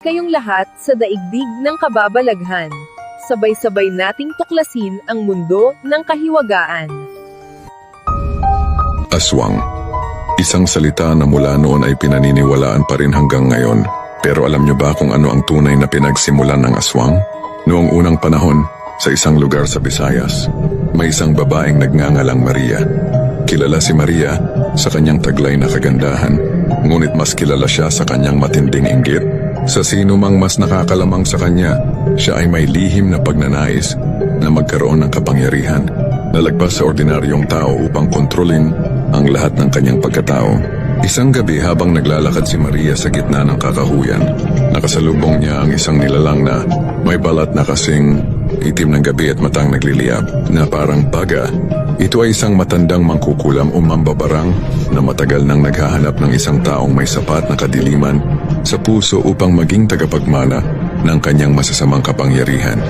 kayong lahat sa daigdig ng kababalaghan. Sabay-sabay nating tuklasin ang mundo ng kahiwagaan. Aswang. Isang salita na mula noon ay pinaniniwalaan pa rin hanggang ngayon. Pero alam nyo ba kung ano ang tunay na pinagsimulan ng aswang? Noong unang panahon, sa isang lugar sa Visayas, may isang babaeng nagngangalang Maria. Kilala si Maria sa kanyang taglay na kagandahan, ngunit mas kilala siya sa kanyang matinding inggit. Sa sino mang mas nakakalamang sa kanya, siya ay may lihim na pagnanais na magkaroon ng kapangyarihan, nalagpas sa ordinaryong tao upang kontrolin ang lahat ng kanyang pagkatao. Isang gabi habang naglalakad si Maria sa gitna ng kakahuyan, nakasalubong niya ang isang nilalang na may balat na kasing itim ng gabi at matang nagliliyab na parang baga. Ito ay isang matandang mangkukulam o mambabarang na matagal nang naghahanap ng isang taong may sapat na kadiliman sa puso upang maging tagapagmana ng kanyang masasamang kapangyarihan.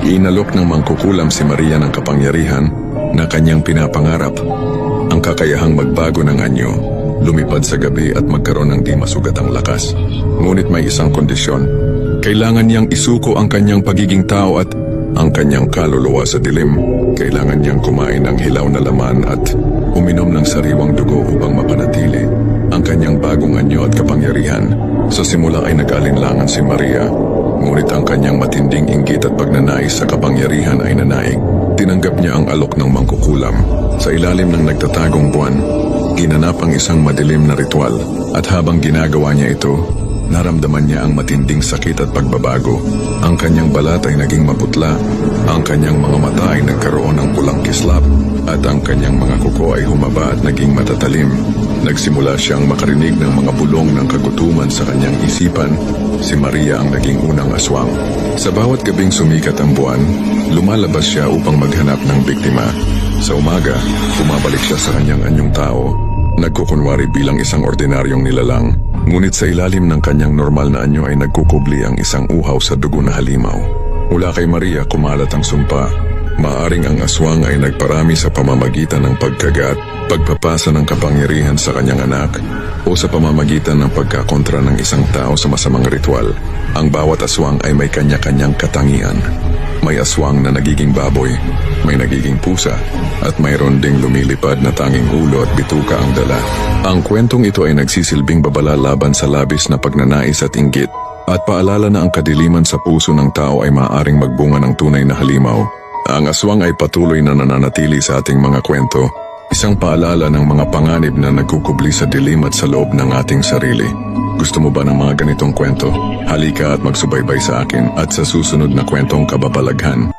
Iinalok ng mangkukulam si Maria ng kapangyarihan na kanyang pinapangarap, ang kakayahang magbago ng anyo, lumipad sa gabi at magkaroon ng di masugatang lakas. Ngunit may isang kondisyon. Kailangan niyang isuko ang kanyang pagiging tao at ang kanyang kaluluwa sa dilim. Kailangan niyang kumain ng hilaw na laman at uminom ng sariwang dugo upang mapanatili ang kanyang bagong anyo at kapangyarihan. Sa simula ay nag-alinlangan si Maria, ngunit ang kanyang matinding inggit at pagnanais sa kapangyarihan ay nanaig. Tinanggap niya ang alok ng mangkukulam. Sa ilalim ng nagtatagong buwan, ginanap ang isang madilim na ritual at habang ginagawa niya ito, naramdaman niya ang matinding sakit at pagbabago. Ang kanyang balat ay naging maputla, ang kanyang mga mata ay nagkaroon ng pulang kislap, at ang kanyang mga kuko ay humaba at naging matatalim. Nagsimula siyang makarinig ng mga bulong ng kagutuman sa kanyang isipan. Si Maria ang naging unang aswang. Sa bawat gabing sumikat ang buwan, lumalabas siya upang maghanap ng biktima. Sa umaga, bumabalik siya sa kanyang anyong tao, nagkukunwari bilang isang ordinaryong nilalang. Ngunit sa ilalim ng kanyang normal na anyo ay nagkukubli ang isang uhaw sa dugo na halimaw. Mula kay Maria kumalat ang sumpa. Maaring ang aswang ay nagparami sa pamamagitan ng pagkagat, pagpapasa ng kapangyarihan sa kanyang anak, o sa pamamagitan ng pagkakontra ng isang tao sa masamang ritual. Ang bawat aswang ay may kanya-kanyang katangian. May aswang na nagiging baboy, may nagiging pusa, at mayroon ding lumilipad na tanging ulo at bituka ang dala. Ang kwentong ito ay nagsisilbing babala laban sa labis na pagnanais at inggit, at paalala na ang kadiliman sa puso ng tao ay maaaring magbunga ng tunay na halimaw. Ang aswang ay patuloy na nananatili sa ating mga kwento, isang paalala ng mga panganib na nagkukubli sa dilim at sa loob ng ating sarili. Gusto mo ba ng mga ganitong kwento? Halika at magsubaybay sa akin at sa susunod na kwentong kababalaghan.